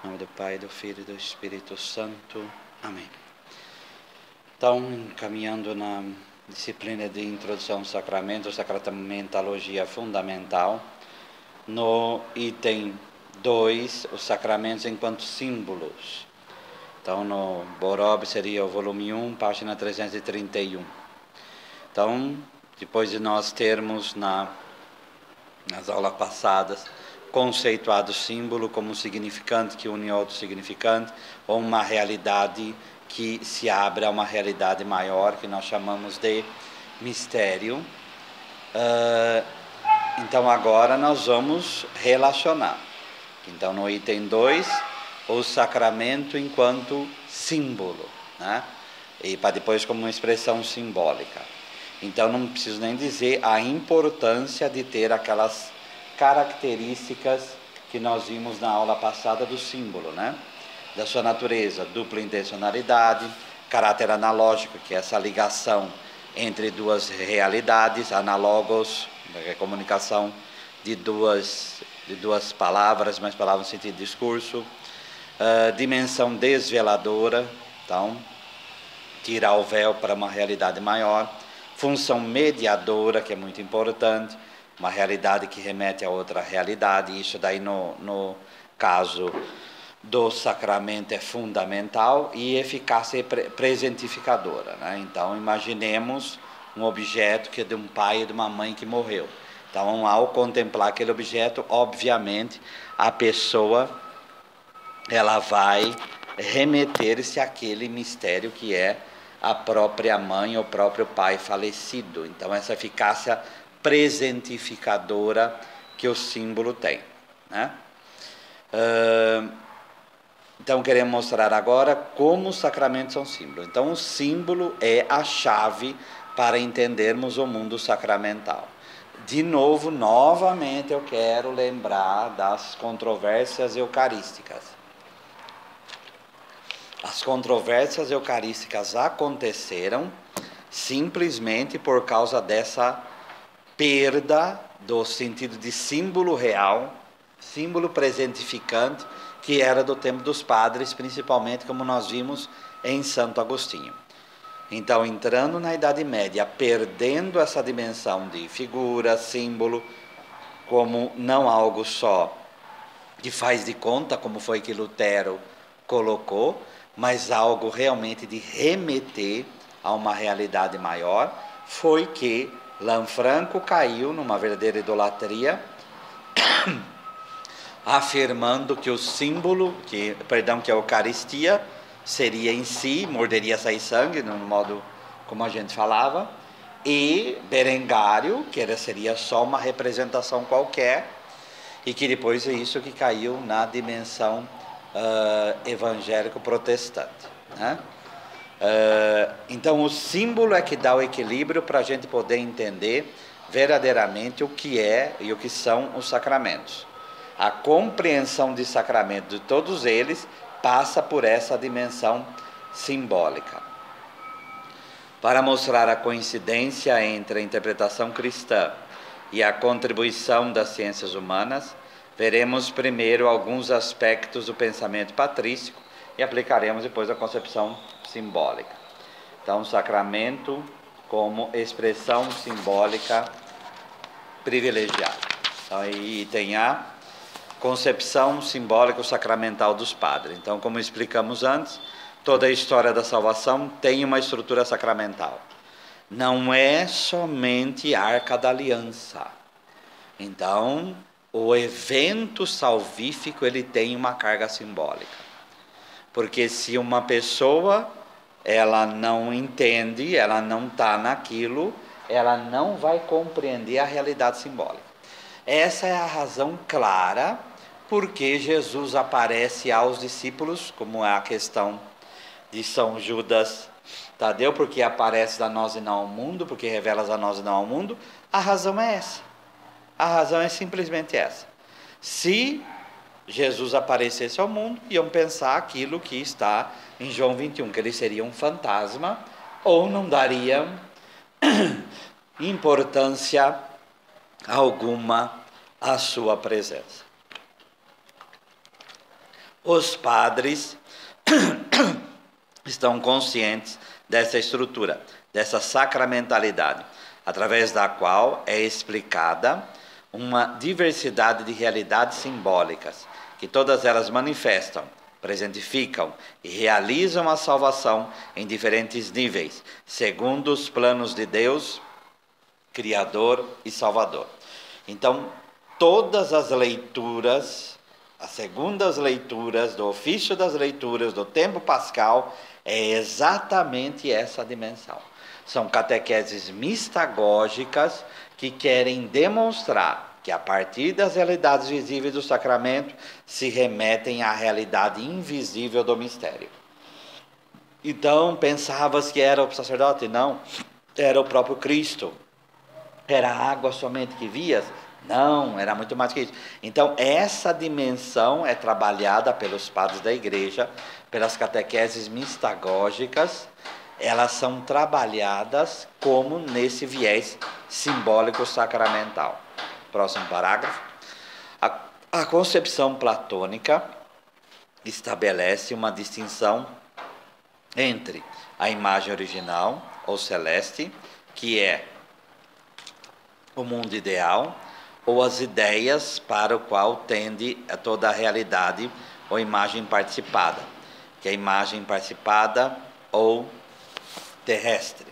Em nome do Pai, do Filho e do Espírito Santo. Amém. Então, caminhando na disciplina de Introdução ao Sacramento, Sacramentologia Fundamental, no item 2, os sacramentos enquanto símbolos. Então, no Borob seria o volume 1, página 331. Então, depois de nós termos nas aulas passadas conceituado o símbolo como um significante que une outro significante, ou uma realidade que se abre a uma realidade maior, que nós chamamos de mistério. Então agora nós vamos relacionar. Então no item 2, o sacramento enquanto símbolo, né? E para depois como uma expressão simbólica. Então não preciso nem dizer a importância de ter aquelas características que nós vimos na aula passada do símbolo, né? Da sua natureza, dupla intencionalidade, caráter analógico, que é essa ligação entre duas realidades, analogos, que é a comunicação de duas palavras, mas palavras no sentido de discurso, dimensão desveladora, então, tirar o véu para uma realidade maior, função mediadora, que é muito importante, uma realidade que remete a outra realidade. Isso daí no caso do sacramento é fundamental, e eficácia presentificadora, né? Então imaginemos um objeto que é de um pai e de uma mãe que morreu. Então ao contemplar aquele objeto, obviamente a pessoa ela vai remeter-se àquele mistério que é a própria mãe ou o próprio pai falecido. Então essa eficácia presentificadora que o símbolo tem, né? Então queremos mostrar agora como os sacramentos são símbolos. Então o símbolo é a chave para entendermos o mundo sacramental. De novo, novamente eu quero lembrar das controvérsias eucarísticas. As controvérsias eucarísticas aconteceram simplesmente por causa dessa perda do sentido de símbolo real, símbolo presentificante, que era do tempo dos padres, principalmente como nós vimos em Santo Agostinho. Então, entrando na Idade Média, perdendo essa dimensão de figura, símbolo, como não algo só de faz de conta, como foi que Lutero colocou, mas algo realmente de remeter a uma realidade maior, foi que Lanfranco caiu numa verdadeira idolatria, afirmando que o símbolo, que a Eucaristia seria em si, morderia sair sangue, no modo como a gente falava, e Berengário, que seria só uma representação qualquer, e que depois é isso que caiu na dimensão evangélico-protestante, né? Então o símbolo é que dá o equilíbrio para a gente poder entender verdadeiramente o que é e o que são os sacramentos. A compreensão de sacramento de todos eles passa por essa dimensão simbólica. Para mostrar a coincidência entre a interpretação cristã e a contribuição das ciências humanas, veremos primeiro alguns aspectos do pensamento patrístico e aplicaremos depois a concepção simbólica. Então, o sacramento como expressão simbólica privilegiada. Então, aí tem a concepção simbólica sacramental dos padres. Então, como explicamos antes, toda a história da salvação tem uma estrutura sacramental. Não é somente a Arca da Aliança. Então, o evento salvífico ele tem uma carga simbólica. Porque se uma pessoa ela não entende, ela não está naquilo, ela não vai compreender a realidade simbólica. Essa é a razão clara porque Jesus aparece aos discípulos, como é a questão de São Judas Tadeu, porque aparece a nós e não ao mundo, porque revelas a nós e não ao mundo. A razão é essa. A razão é simplesmente essa. Se Jesus aparecesse ao mundo, iam pensar aquilo que está em João 21, que ele seria um fantasma, ou não dariam importância alguma à sua presença. Os padres estão conscientes dessa estrutura, dessa sacramentalidade, através da qual é explicada uma diversidade de realidades simbólicas, que todas elas manifestam, presentificam e realizam a salvação em diferentes níveis, segundo os planos de Deus, Criador e Salvador. Então, todas as leituras, as segundas leituras, do ofício das leituras, do tempo pascal, é exatamente essa dimensão. São catequeses mistagógicas que querem demonstrar que a partir das realidades visíveis do sacramento se remetem à realidade invisível do mistério. Então, pensavas que era o sacerdote? Não, era o próprio Cristo. Era a água somente que vias? Não, era muito mais que isso. Então, essa dimensão é trabalhada pelos padres da igreja, pelas catequeses mistagógicas. Elas são trabalhadas como nesse viés simbólico sacramental. Próximo parágrafo. A concepção platônica estabelece uma distinção entre a imagem original, ou celeste, que é o mundo ideal, ou as ideias para o qual tende a toda a realidade ou imagem participada, que é a imagem participada ou terrestre,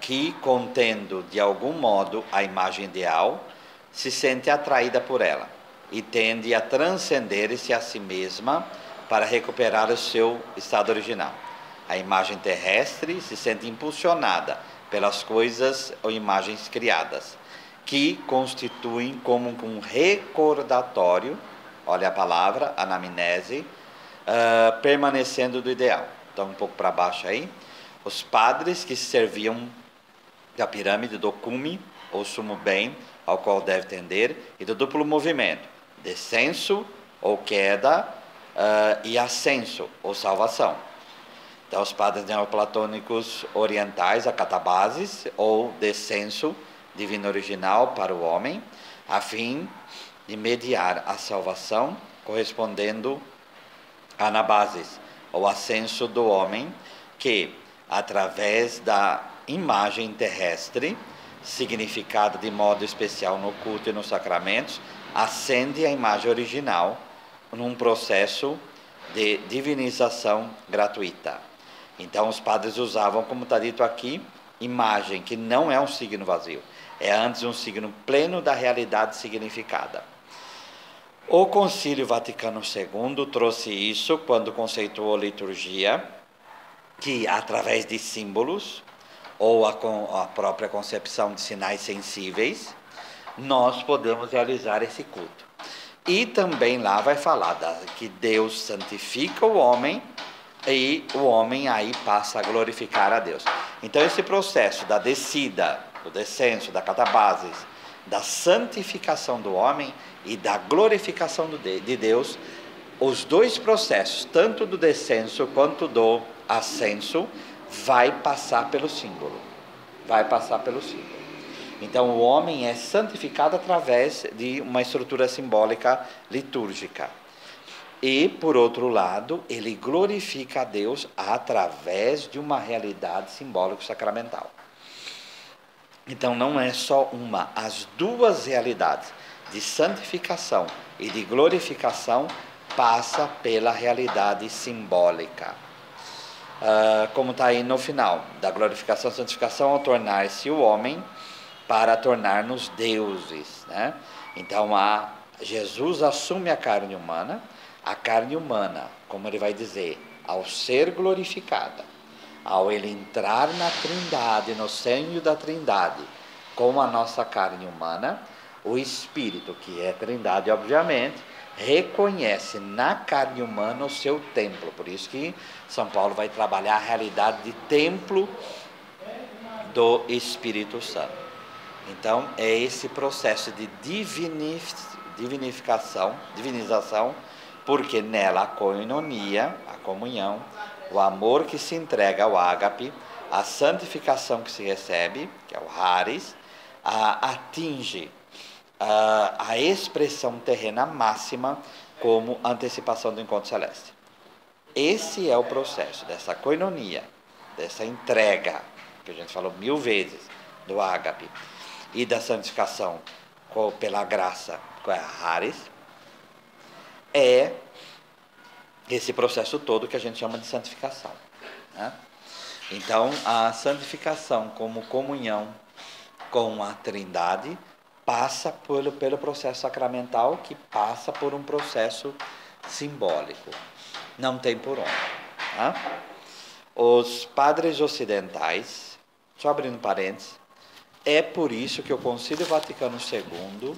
que, contendo de algum modo a imagem ideal, se sente atraída por ela e tende a transcender-se a si mesma para recuperar o seu estado original. A imagem terrestre se sente impulsionada pelas coisas ou imagens criadas, que constituem como um recordatório, olha a palavra, anamnese, permanecendo do ideal. Então, um pouco para baixo aí, os padres que se serviam da pirâmide do cume, ou sumo bem, ao qual deve tender, e do duplo movimento, descenso ou queda, e ascenso ou salvação. Então, os padres neoplatônicos orientais, a catabases, ou descenso divino original para o homem, a fim de mediar a salvação, correspondendo a anabases, ou ascenso do homem, que, através da imagem terrestre, significada de modo especial no culto e nos sacramentos, ascende a imagem original num processo de divinização gratuita. Então, os padres usavam, como está dito aqui, imagem, que não é um signo vazio, é antes um signo pleno da realidade significada. O Concílio Vaticano II trouxe isso quando conceituou a liturgia, que através de símbolos, ou a própria concepção de sinais sensíveis, nós podemos realizar esse culto. E também lá vai falar que Deus santifica o homem, e o homem aí passa a glorificar a Deus. Então, esse processo da descida, do descenso, da catabases, da santificação do homem e da glorificação de Deus, os dois processos, tanto do descenso quanto do ascenso, vai passar pelo símbolo. Vai passar pelo símbolo. Então, o homem é santificado através de uma estrutura simbólica litúrgica. E, por outro lado, ele glorifica a Deus através de uma realidade simbólico-sacramental. Então, não é só uma, as duas realidades de santificação e de glorificação passa pela realidade simbólica. Como está aí no final, da glorificação e santificação ao tornar-se o homem para tornar-nos deuses, né? Então, Jesus assume a carne humana, como ele vai dizer, ao ser glorificada, ao ele entrar na Trindade, no seio da Trindade, com a nossa carne humana, o Espírito, que é Trindade, obviamente, reconhece na carne humana o seu templo. Por isso que São Paulo vai trabalhar a realidade de templo do Espírito Santo. Então, é esse processo de divinização, porque nela a koinonia, a comunhão, o amor que se entrega ao ágape, a santificação que se recebe, que é o haris, atinge a expressão terrena máxima como antecipação do encontro celeste. Esse é o processo dessa koinonia, dessa entrega, que a gente falou 1000 vezes, do ágape, e da santificação pela graça, com a Haris, é esse processo todo que a gente chama de santificação, né? Então, a santificação como comunhão com a Trindade passa pelo processo sacramental, que passa por um processo simbólico. Não tem por onde. Tá? Os padres ocidentais, só abrindo parênteses, é por isso que o Concílio Vaticano II,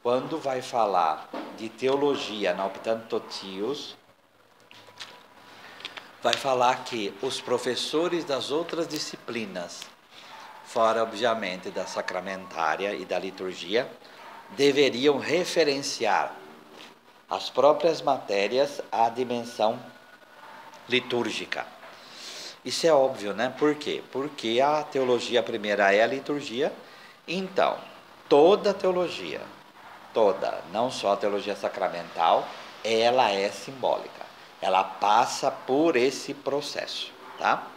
quando vai falar de teologia na Optante Totius, vai falar que os professores das outras disciplinas, fora obviamente da sacramentária e da liturgia, deveriam referenciar as próprias matérias à dimensão litúrgica. Isso é óbvio, né? Por quê? Porque a teologia primeira é a liturgia, então toda a teologia, toda, não só a teologia sacramental, ela é simbólica. Ela passa por esse processo, tá?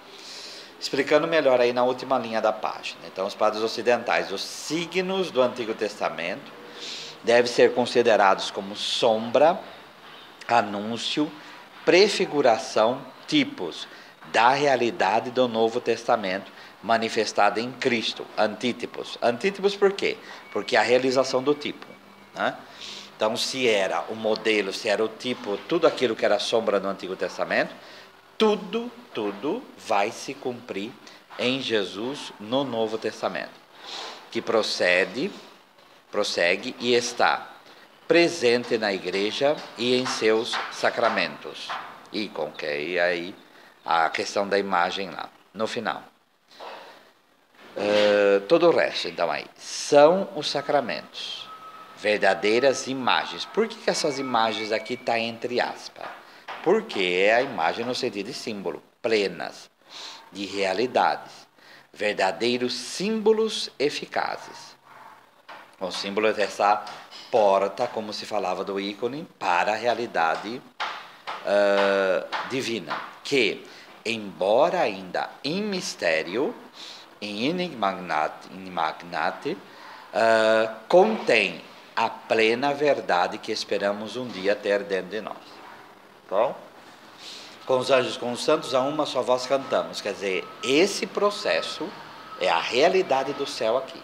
Explicando melhor aí na última linha da página. Então, os padres ocidentais, os signos do Antigo Testamento devem ser considerados como sombra, anúncio, prefiguração, tipos da realidade do Novo Testamento manifestada em Cristo, antítipos. Antítipos por quê? Porque é a realização do tipo, né? Então, se era o modelo, se era o tipo, tudo aquilo que era sombra no Antigo Testamento, tudo vai se cumprir em Jesus no Novo Testamento, que prossegue e está presente na igreja e em seus sacramentos. E aí a questão da imagem lá, no final. Todo o resto, então, aí, são os sacramentos, verdadeiras imagens. Por que essas imagens aqui estão entre aspas? Porque é a imagem no sentido de símbolo, plenas, de realidades, verdadeiros símbolos eficazes. O símbolo dessa porta, como se falava do ícone, para a realidade divina, que, embora ainda em mistério, em enigmate, contém a plena verdade que esperamos um dia ter dentro de nós. Bom? Com os anjos, com os santos, a uma só voz cantamos. Quer dizer, esse processo é a realidade do céu aqui.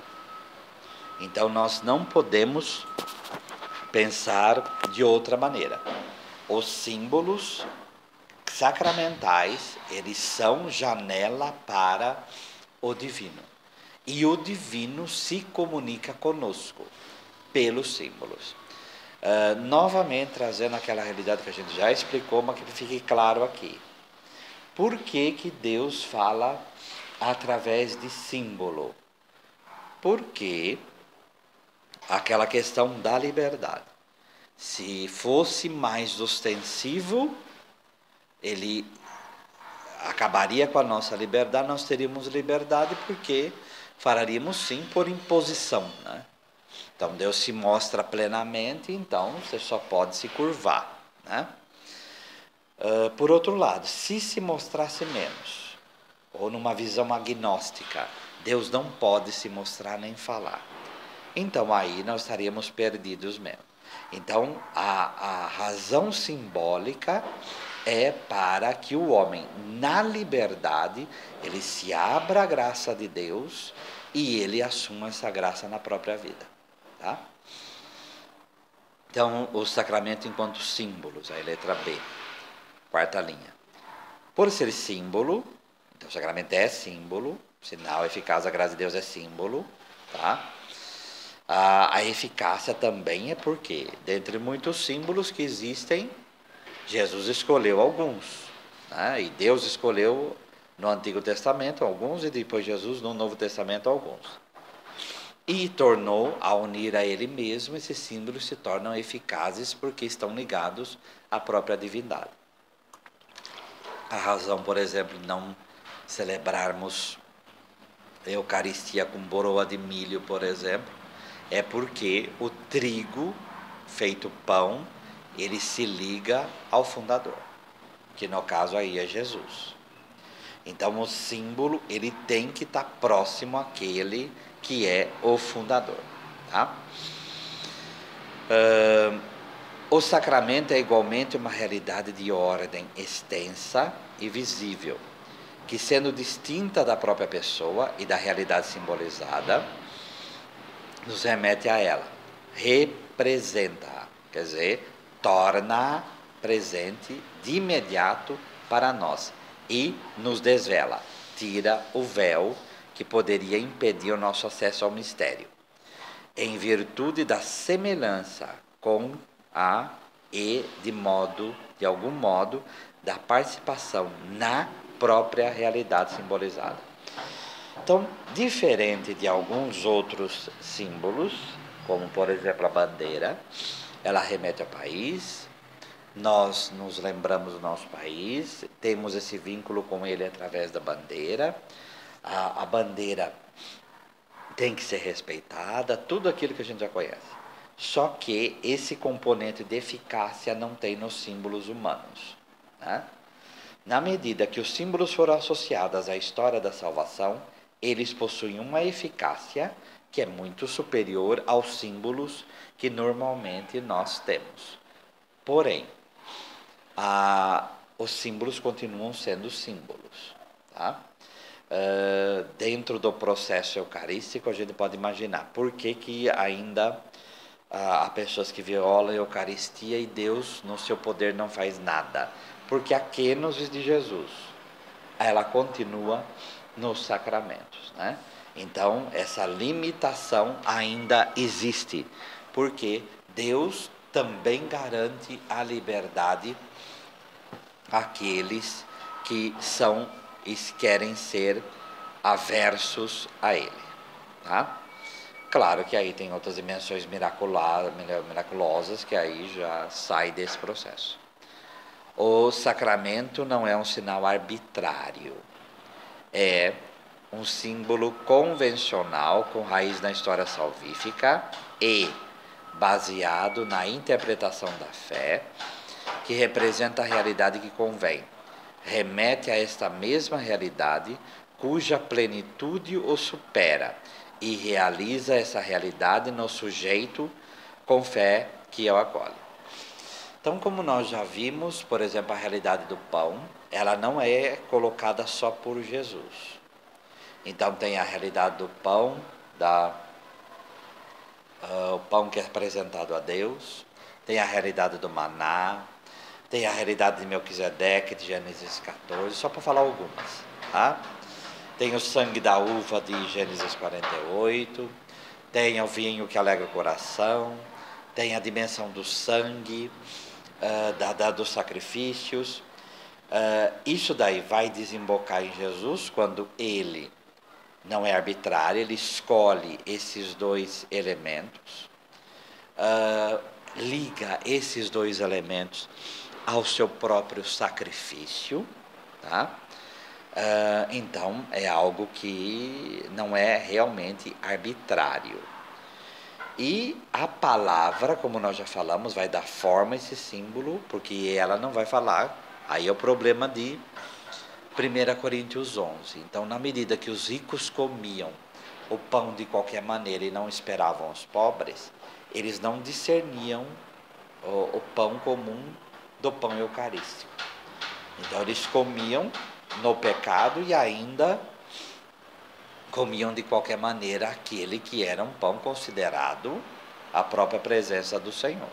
Então, nós não podemos pensar de outra maneira. Os símbolos sacramentais, eles são janela para o divino. E o divino se comunica conosco pelos símbolos. Novamente, trazendo aquela realidade que a gente já explicou, mas que fique claro aqui. Por que Deus fala através de símbolo? Porque aquela questão da liberdade. Se fosse mais ostensivo, ele acabaria com a nossa liberdade, nós teríamos liberdade porque faríamos sim por imposição, né? Então, Deus se mostra plenamente, então você só pode se curvar, né? Por outro lado, se mostrasse menos, ou numa visão agnóstica, Deus não pode se mostrar nem falar. Então, aí nós estaríamos perdidos mesmo. Então, a razão simbólica é para que o homem, na liberdade, ele se abra à graça de Deus e ele assuma essa graça na própria vida. Tá? Então, o sacramento enquanto símbolos, aí letra B, quarta linha. Por ser símbolo, então o sacramento é símbolo, sinal eficaz da graça de Deus é símbolo, tá? A eficácia também é porque, dentre muitos símbolos que existem, Jesus escolheu alguns, né? E Deus escolheu no Antigo Testamento alguns e depois Jesus no Novo Testamento alguns. E tornou, a unir a ele mesmo, esses símbolos se tornam eficazes porque estão ligados à própria divindade. A razão, por exemplo, de não celebrarmos a Eucaristia com boroa de milho, por exemplo, é porque o trigo feito pão, ele se liga ao fundador, que no caso aí é Jesus. Então o símbolo ele tem que estar próximo àquele que é o fundador. Tá? O sacramento é igualmente uma realidade de ordem extensa e visível, que sendo distinta da própria pessoa e da realidade simbolizada, nos remete a ela, representa-a, quer dizer, torna-a presente de imediato para nós e nos desvela, tira o véu que poderia impedir o nosso acesso ao mistério, em virtude da semelhança com a e de algum modo, da participação na própria realidade simbolizada. Então, diferente de alguns outros símbolos, como por exemplo a bandeira, ela remete ao país, nós nos lembramos do nosso país, temos esse vínculo com ele através da bandeira, a bandeira tem que ser respeitada, tudo aquilo que a gente já conhece. Só que esse componente de eficácia não tem nos símbolos humanos. Né? Na medida que os símbolos foram associados à história da salvação, eles possuem uma eficácia que é muito superior aos símbolos que normalmente nós temos. Porém, os símbolos continuam sendo símbolos. Tá? Dentro do processo eucarístico, a gente pode imaginar por que ainda há pessoas que violam a Eucaristia e Deus, no seu poder, não faz nada. Porque a kênosis de Jesus, ela continua nos sacramentos. Né? Então, essa limitação ainda existe, porque Deus também garante a liberdade àqueles que são e querem ser aversos a Ele. Tá? Claro que aí tem outras dimensões miraculosas que aí já sai desse processo. O sacramento não é um sinal arbitrário, é um símbolo convencional com raiz na história salvífica e baseado na interpretação da fé, que representa a realidade que convém. Remete a esta mesma realidade cuja plenitude o supera e realiza essa realidade no sujeito com fé que o acolhe. Então, como nós já vimos, por exemplo, a realidade do pão, ela não é colocada só por Jesus. Então, tem a realidade do pão, o pão que é apresentado a Deus, tem a realidade do maná, tem a realidade de Melquisedeque, de Gênesis 14, só para falar algumas. Tá? Tem o sangue da uva de Gênesis 48, tem o vinho que alegra o coração, tem a dimensão do sangue, dos sacrifícios. Isso daí vai desembocar em Jesus quando ele não é arbitrário, ele escolhe esses dois elementos, liga esses dois elementos ao seu próprio sacrifício, tá? Então é algo que não é realmente arbitrário. E a palavra, como nós já falamos, vai dar forma a esse símbolo, porque ela não vai falar. Aí é o problema de 1 Coríntios 11. Então, na medida que os ricos comiam o pão de qualquer maneira e não esperavam os pobres, eles não discerniam o pão comum do pão eucarístico. Então, eles comiam no pecado e ainda comiam de qualquer maneira aquele que era um pão considerado a própria presença do Senhor.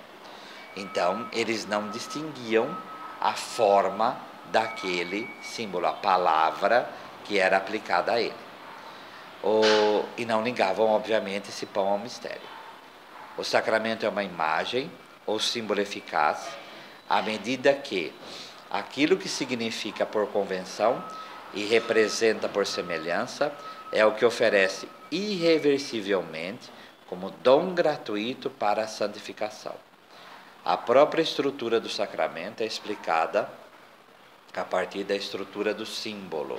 Então, eles não distinguiam a forma daquele símbolo, a palavra que era aplicada a ele. E não ligavam, obviamente, esse pão ao mistério. O sacramento é uma imagem ou símbolo eficaz, à medida que aquilo que significa por convenção e representa por semelhança é o que oferece irreversivelmente como dom gratuito para a santificação. A própria estrutura do sacramento é explicada a partir da estrutura do símbolo.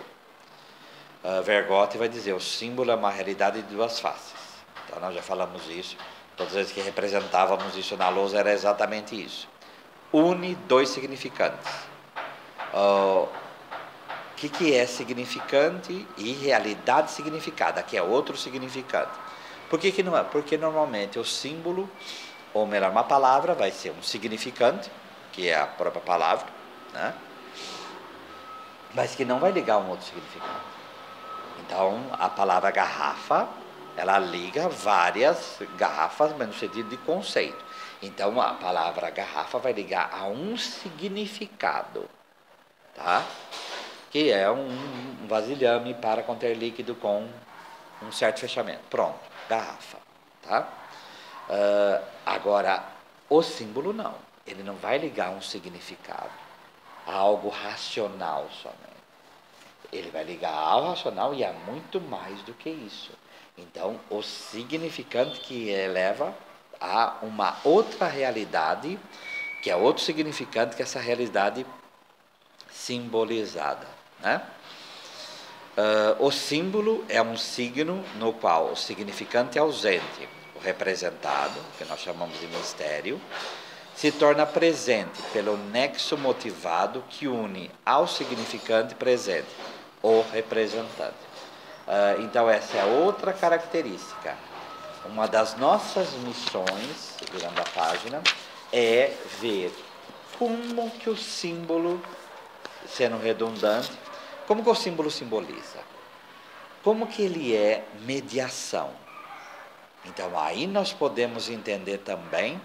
Vergotti vai dizer, o símbolo é uma realidade de duas faces. Então nós já falamos isso, todas as vezes que representávamos isso na lousa era exatamente isso. une dois significantes. O que é significante e realidade significada, que é outro significante. Por que não é? Porque normalmente o símbolo, ou melhor, uma palavra vai ser um significante, que é a própria palavra, né? Mas que não vai ligar um outro significado. Então, a palavra garrafa, ela liga várias garrafas, mas no sentido de conceito. Então, a palavra garrafa vai ligar a um significado, tá? Que é um vasilhame para conter líquido com um certo fechamento. Pronto, garrafa, tá? Agora, o símbolo não. Ele não vai ligar um significado a algo racional somente. Ele vai ligar ao racional e a muito mais do que isso. Então, o significante que eleva a uma outra realidade, que é outro significante que essa realidade simbolizada, né? O símbolo é um signo no qual o significante é ausente, o representado, que nós chamamos de mistério, se torna presente pelo nexo motivado que une ao significante presente, o representante. Então, essa é outra característica. Uma das nossas missões, virando a página, é ver como que o símbolo, sendo redundante, como que o símbolo simboliza? Como que ele é mediação? Então, aí nós podemos entender também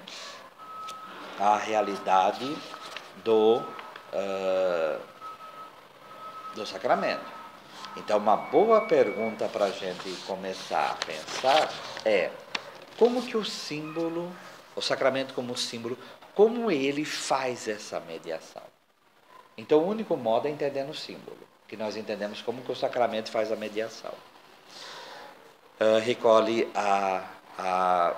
a realidade do sacramento. Então, uma boa pergunta para a gente começar a pensar é: como que o símbolo, o sacramento como símbolo, como ele faz essa mediação? Então, o único modo é entendendo o símbolo, que nós entendemos como que o sacramento faz a mediação. Recolhe a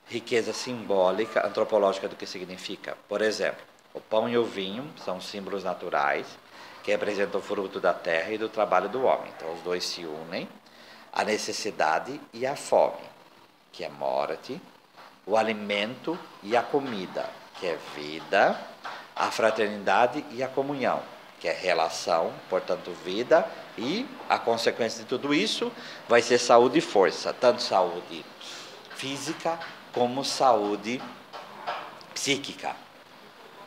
riqueza simbólica, antropológica do que significa. Por exemplo, o pão e o vinho são símbolos naturais que representam o fruto da terra e do trabalho do homem. Então, os dois se unem, a necessidade e a fome, que é morte, o alimento e a comida, que é vida, a fraternidade e a comunhão, que é relação, portanto, vida, e a consequência de tudo isso vai ser saúde e força, tanto saúde física como saúde psíquica.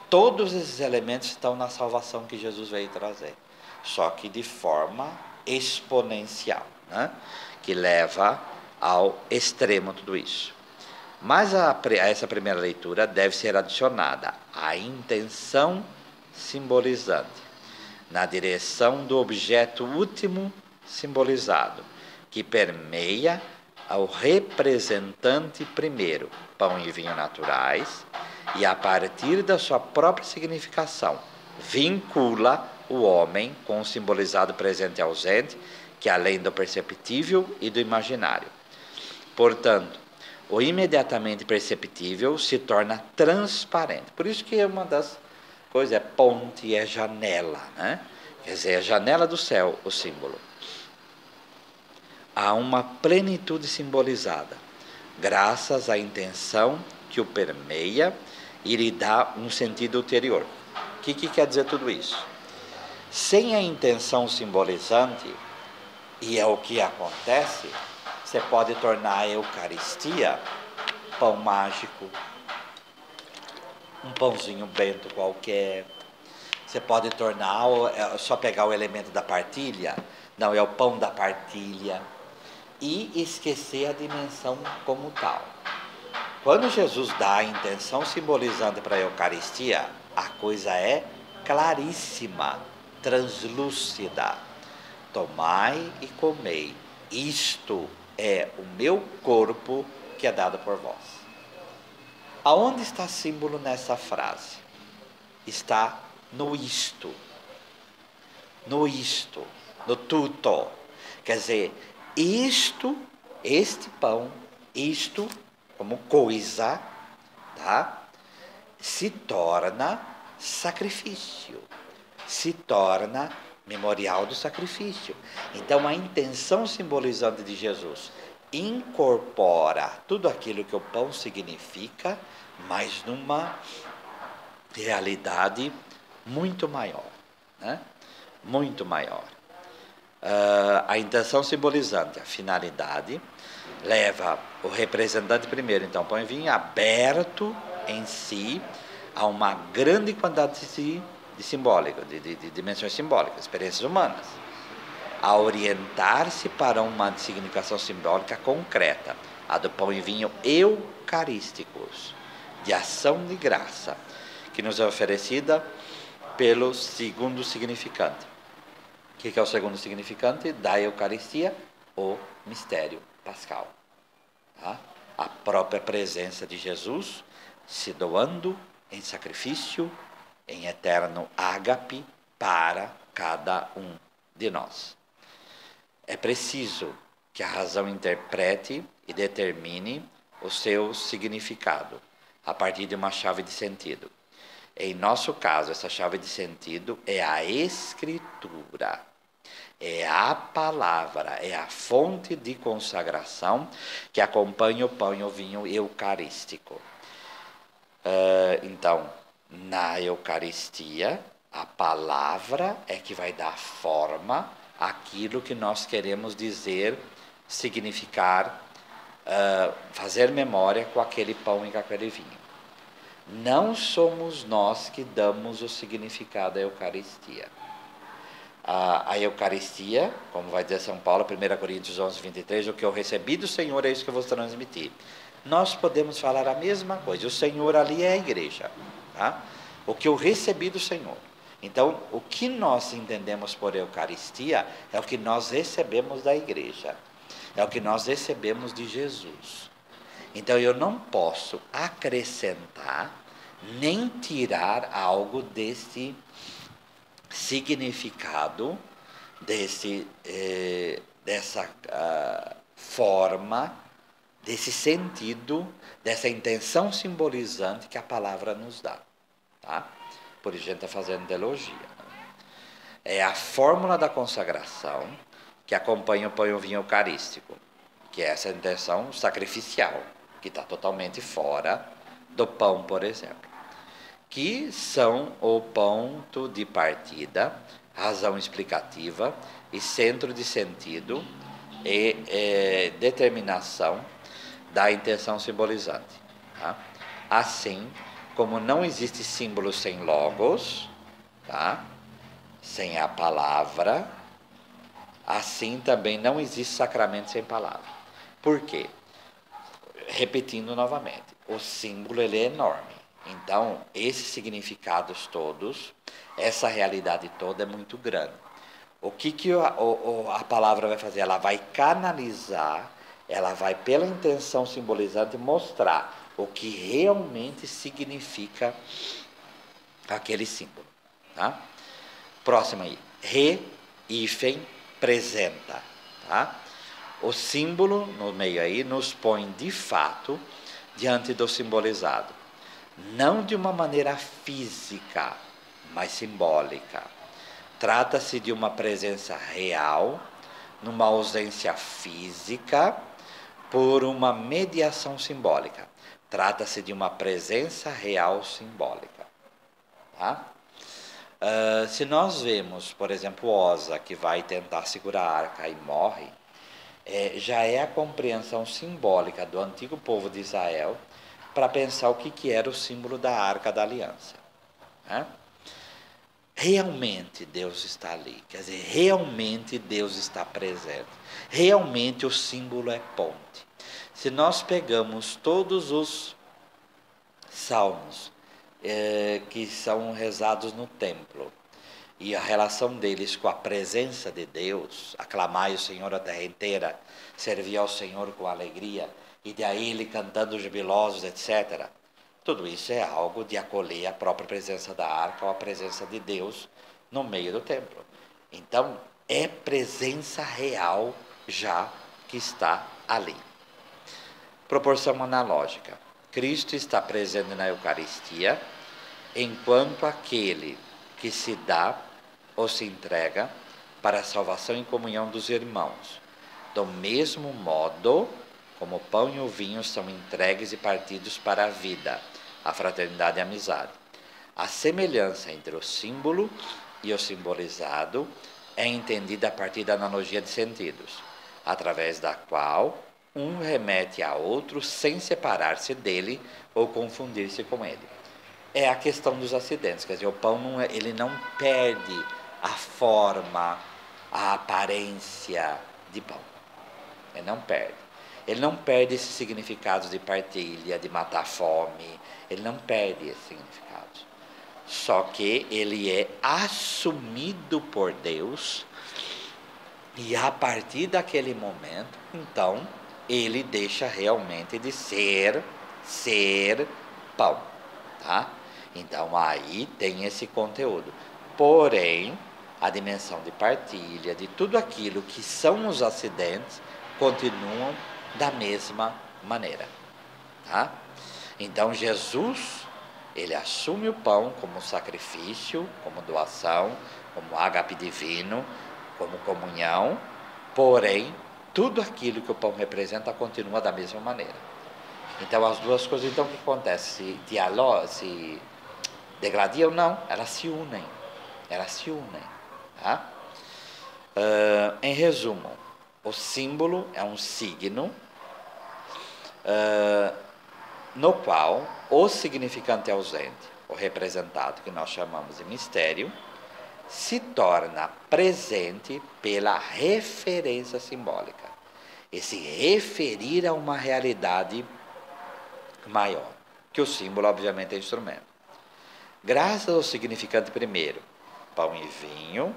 Todos esses elementos estão na salvação que Jesus veio trazer, só que de forma exponencial, né? Que leva ao extremo tudo isso. Mas a essa primeira leitura deve ser adicionada a intenção simbolizante, na direção do objeto último simbolizado, que permeia ao representante primeiro, pão e vinho naturais, e a partir da sua própria significação, vincula o homem com o simbolizado presente e ausente, que é além do perceptível e do imaginário. Portanto, o imediatamente perceptível se torna transparente. Por isso que é uma das coisas, é ponte, é janela, né? Quer dizer, é a janela do céu, o símbolo. Há uma plenitude simbolizada, graças à intenção que o permeia e lhe dá um sentido ulterior. O que quer dizer tudo isso? Sem a intenção simbolizante, e é o que acontece, você pode tornar a Eucaristia pão mágico, um pãozinho bento qualquer. Você pode tornar, só pegar o elemento da partilha, não, é o pão da partilha, e esquecer a dimensão como tal. Quando Jesus dá a intenção simbolizante para a Eucaristia, a coisa é claríssima, translúcida. Tomai e comei, isto é o meu corpo que é dado por vós. Aonde está símbolo nessa frase? Está no isto, no tudo. Quer dizer, isto, este pão, isto como coisa, tá? Se torna sacrifício, se torna memorial do sacrifício. Então, a intenção simbolizante de Jesus incorpora tudo aquilo que o pão significa, mas numa realidade muito maior, né? Muito maior. A intenção simbolizante, a finalidade, leva o representante primeiro, então põe vinho aberto em si a uma grande quantidade de simbólica, de dimensões simbólicas, experiências humanas, a orientar-se para uma significação simbólica concreta, a do pão e vinho eucarísticos, de ação de graça, que nos é oferecida pelo segundo significante. O que é o segundo significante da Eucaristia? O mistério pascal. Tá? A própria presença de Jesus se doando em sacrifício, em eterno ágape para cada um de nós. É preciso que a razão interprete e determine o seu significado a partir de uma chave de sentido. Em nosso caso, essa chave de sentido é a Escritura, é a palavra, é a fonte de consagração que acompanha o pão e o vinho eucarístico. Então, na Eucaristia, a palavra é que vai dar forma àquilo que nós queremos dizer, significar, fazer memória com aquele pão e com aquele vinho. Não somos nós que damos o significado à Eucaristia. A Eucaristia, como vai dizer São Paulo, 1 Coríntios 11, 23, o que eu recebi do Senhor é isso que eu vou transmitir. Nós podemos falar a mesma coisa, o Senhor ali é a igreja, tá? O que eu recebi do Senhor. Então, o que nós entendemos por Eucaristia é o que nós recebemos da igreja, é o que nós recebemos de Jesus. Então, eu não posso acrescentar nem tirar algo desse significado, dessa forma, desse sentido, dessa intenção simbolizante que a palavra nos dá. Tá? Por isso a gente está fazendo teologia. É a fórmula da consagração que acompanha o pão e o vinho eucarístico, que é essa intenção sacrificial, que está totalmente fora do pão, por exemplo, que são o ponto de partida, razão explicativa e centro de sentido e determinação da intenção simbolizante. Tá? Assim como não existe símbolo sem logos, tá? Sem a palavra, assim também não existe sacramento sem palavra. Por quê? Repetindo novamente, o símbolo ele é enorme. Então, esses significados todos, essa realidade toda é muito grande. O que a palavra vai fazer? Ela vai canalizar, ela vai, pela intenção simbolizante, mostrar o que realmente significa aquele símbolo. Tá? Próximo aí. Hífen, presenta. Tá? O símbolo, no meio aí, nos põe de fato diante do simbolizado. Não de uma maneira física, mas simbólica. Trata-se de uma presença real, numa ausência física, por uma mediação simbólica. Trata-se de uma presença real simbólica. Tá? Se nós vemos, por exemplo, Osa, que vai tentar segurar a arca e morre, já é a compreensão simbólica do antigo povo de Israel para pensar o que era o símbolo da Arca da Aliança. Né? Realmente Deus está ali, quer dizer, realmente Deus está presente, realmente o símbolo é ponte. Se nós pegamos todos os salmos que são rezados no templo, e a relação deles com a presença de Deus, aclamai o Senhor a terra inteira, servir ao Senhor com alegria, e daí ele cantando jubilosos, etc. Tudo isso é algo de acolher a própria presença da arca ou a presença de Deus no meio do templo. Então, é presença real já que está ali. Proporção analógica. Cristo está presente na Eucaristia, enquanto aquele que se dá ou se entrega para a salvação e comunhão dos irmãos. Do mesmo modo como o pão e o vinho são entregues e partidos para a vida, a fraternidade e a amizade. A semelhança entre o símbolo e o simbolizado é entendida a partir da analogia de sentidos, através da qual um remete a outro sem separar-se dele ou confundir-se com ele. É a questão dos acidentes, quer dizer, o pão ele não perde a forma, a aparência de pão. Ele não perde. Ele não perde esses significados de partilha, de matar a fome. Ele não perde esses significados. Só que ele é assumido por Deus e a partir daquele momento, então, ele deixa realmente de ser pão, tá? Então aí tem esse conteúdo. Porém, a dimensão de partilha, de tudo aquilo que são os acidentes, continuam da mesma maneira, tá? Então Jesus, ele assume o pão como sacrifício, como doação, como ágape divino, como comunhão, porém, tudo aquilo que o pão representa continua da mesma maneira. Então, as duas coisas, então, o que acontece? Se degladiam? Não, elas se unem. Tá? Em resumo, o símbolo é um signo no qual o significante ausente, o representado, que nós chamamos de mistério, se torna presente pela referência simbólica. Esse referir a uma realidade maior, que o símbolo, obviamente, é instrumento. Graças ao significante primeiro, pão e vinho,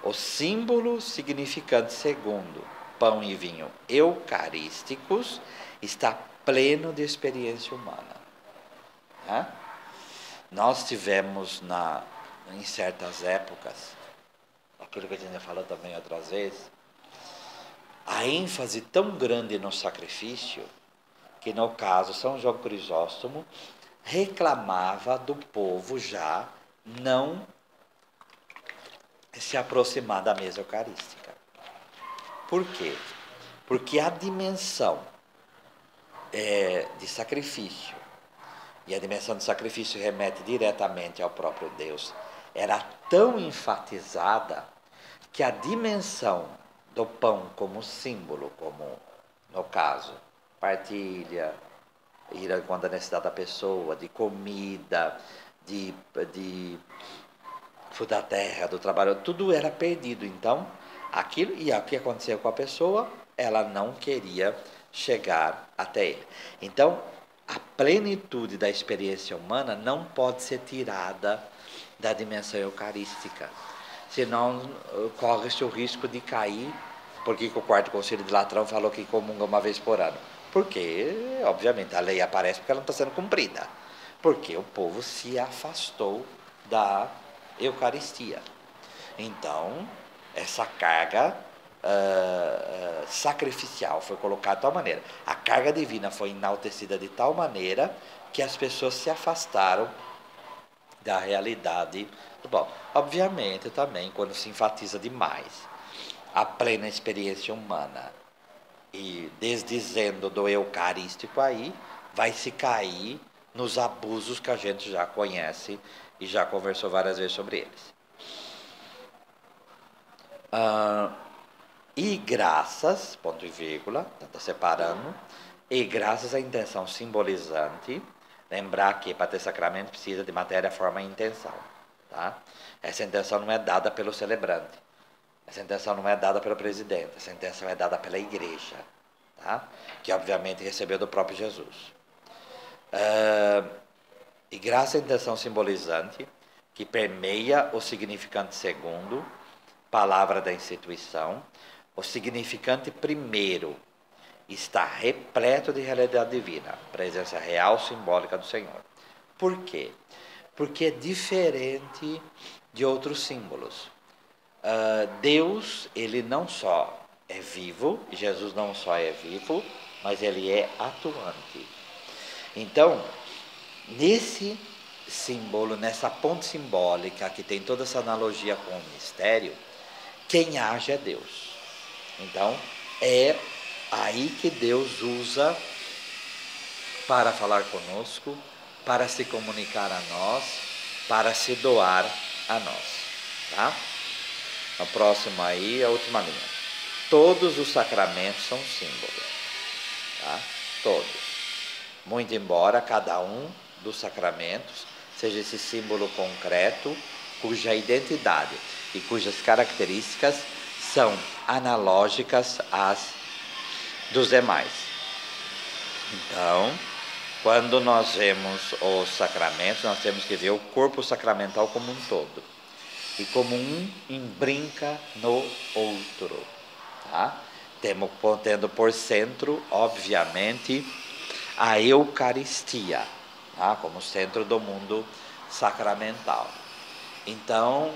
o símbolo significante segundo, pão e vinho eucarísticos, está pleno de experiência humana. Tá? Nós tivemos em certas épocas, aquilo que a gente já falou também outras vezes, a ênfase tão grande no sacrifício, que no caso São João Crisóstomo reclamava do povo já não se aproximar da mesa eucarística. Por quê? Porque a dimensão de sacrifício, e a dimensão de sacrifício remete diretamente ao próprio Deus, era tão enfatizada que a dimensão do pão como símbolo, como no caso, partilha, ir quando a necessidade da pessoa, de comida, de fruto da terra, do trabalho, tudo era perdido. Então, aquilo, e o que aconteceu com a pessoa, ela não queria chegar até ele. Então, a plenitude da experiência humana não pode ser tirada da dimensão eucarística, senão corre-se o risco de cair. Porque o Quarto Concílio de Latrão falou que comunga uma vez por ano? Porque, obviamente, a lei aparece porque ela não está sendo cumprida. Porque o povo se afastou da Eucaristia. Então, essa carga sacrificial foi colocada de tal maneira. A carga divina foi enaltecida de tal maneira que as pessoas se afastaram da realidade do bom. Obviamente, também, quando se enfatiza demais a plena experiência humana e desdizendo do eucarístico, aí vai se cair nos abusos que a gente já conhece e já conversou várias vezes sobre eles. E graças, ponto e vírgula, está separando, e graças à intenção simbolizante, lembrar que para ter sacramento precisa de matéria, forma e intenção. Tá? Essa intenção não é dada pelo celebrante. Essa intenção não é dada pelo presidente, essa intenção é dada pela igreja, tá? Que obviamente recebeu do próprio Jesus. E graças à intenção simbolizante, que permeia o significante segundo, palavra da instituição, o significante primeiro está repleto de realidade divina, presença real simbólica do Senhor. Por quê? Porque é diferente de outros símbolos. Deus, ele não só é vivo, Jesus não só é vivo, mas ele é atuante. Então, nesse símbolo, nessa ponte simbólica que tem toda essa analogia com o mistério, quem age é Deus. Então, é aí que Deus usa para falar conosco, para se comunicar a nós, para se doar a nós. Tá? No próximo aí, a última linha. Todos os sacramentos são símbolos. Tá? Todos. Muito embora cada um dos sacramentos seja esse símbolo concreto, cuja identidade e cujas características são analógicas às dos demais. Então, quando nós vemos os sacramentos, nós temos que ver o corpo sacramental como um todo. E como um imbrinca no outro. Tá? Tendo por centro, obviamente, a Eucaristia, tá? Como centro do mundo sacramental. Então,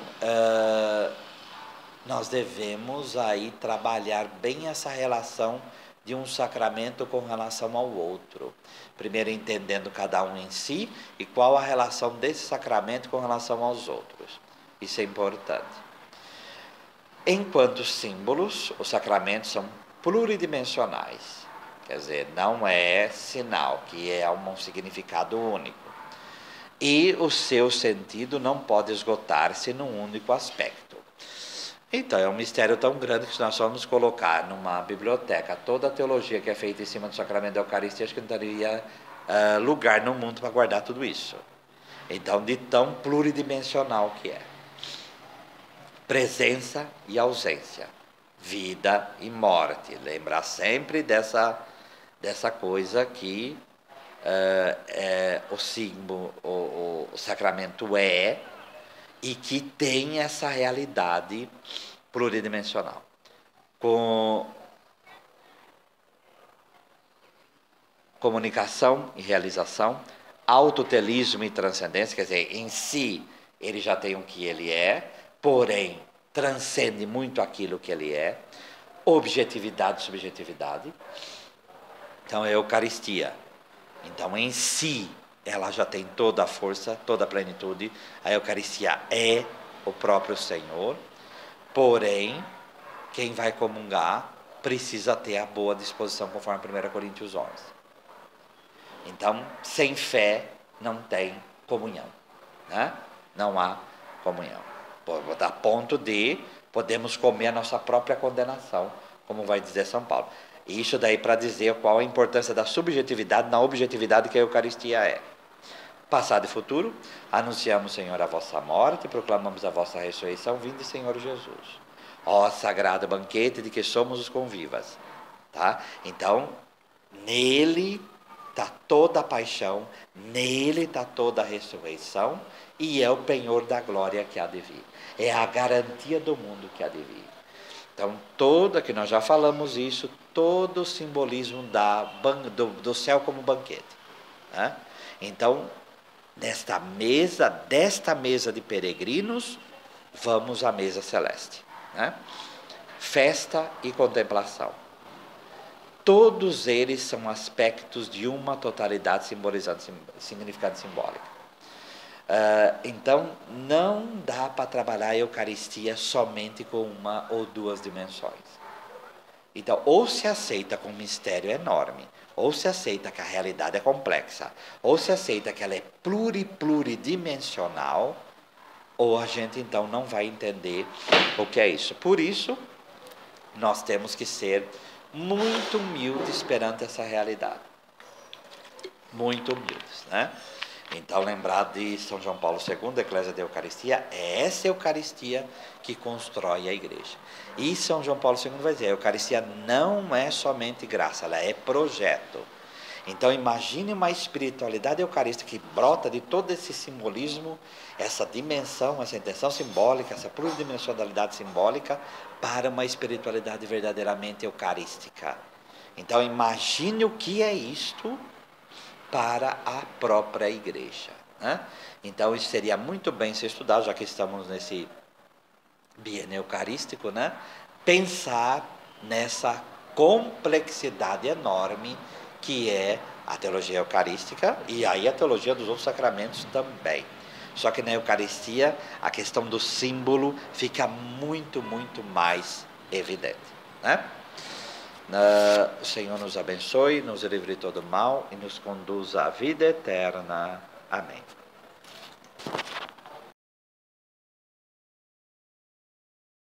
nós devemos aí trabalhar bem essa relação de um sacramento com relação ao outro. Primeiro entendendo cada um em si e qual a relação desse sacramento com relação aos outros. Isso é importante. Enquanto símbolos, os sacramentos são pluridimensionais. Quer dizer, não é sinal, que é um significado único. E o seu sentido não pode esgotar-se num único aspecto. Então, é um mistério tão grande que se nós formos colocar numa biblioteca toda a teologia que é feita em cima do sacramento da Eucaristia, acho que não teria lugar no mundo para guardar tudo isso. Então, de tão pluridimensional que é. Presença e ausência, vida e morte. Lembrar sempre dessa coisa que o símbolo, o sacramento é, e que tem essa realidade pluridimensional. Com comunicação e realização, autotelismo e transcendência, quer dizer, em si ele já tem o que ele é, porém transcende muito aquilo que ele é, objetividade e subjetividade. Então é a Eucaristia. Então em si ela já tem toda a força, toda a plenitude. A Eucaristia é o próprio Senhor, porém quem vai comungar precisa ter a boa disposição, conforme 1 Coríntios 11. Então, sem fé não tem comunhão, né? Não há comunhão. A ponto de podemos comer a nossa própria condenação, como vai dizer São Paulo. E isso daí para dizer qual a importância da subjetividade na objetividade que a Eucaristia é. Passado e futuro, anunciamos, Senhor, a vossa morte, proclamamos a vossa ressurreição, vinde, Senhor Jesus. Ó sagrado banquete de que somos os convivas. Tá? Então, nele está toda a paixão, nele está toda a ressurreição, e é o penhor da glória que há de vir. É a garantia do mundo que há de vir. Então, que nós já falamos isso, todo o simbolismo do céu como banquete. Né? Então, desta mesa de peregrinos, vamos à mesa celeste. Né? Festa e contemplação. Todos eles são aspectos de uma totalidade simbolizando significado simbólico. Então, não dá para trabalhar a Eucaristia somente com uma ou duas dimensões. Então, ou se aceita que um mistério enorme, ou se aceita que a realidade é complexa, ou se aceita que ela é pluridimensional, ou a gente então não vai entender o que é isso. Por isso, nós temos que ser muito humildes perante essa realidade. Muito humildes, né? Então, lembrar de São João Paulo II, a Eclésia da Eucaristia, é essa Eucaristia que constrói a igreja. E São João Paulo II vai dizer, a Eucaristia não é somente graça, ela é projeto. Então, imagine uma espiritualidade eucarística que brota de todo esse simbolismo, essa dimensão, essa intenção simbólica, essa pluridimensionalidade simbólica, para uma espiritualidade verdadeiramente eucarística. Então, imagine o que é isto para a própria igreja. Né? Então, isso seria muito bem ser estudado, já que estamos nesse biênio eucarístico, né? Pensar nessa complexidade enorme que é a teologia eucarística e aí a teologia dos outros sacramentos também. Só que na Eucaristia a questão do símbolo fica muito, muito mais evidente. Né? O Senhor nos abençoe, nos livre de todo mal e nos conduza à vida eterna. Amém.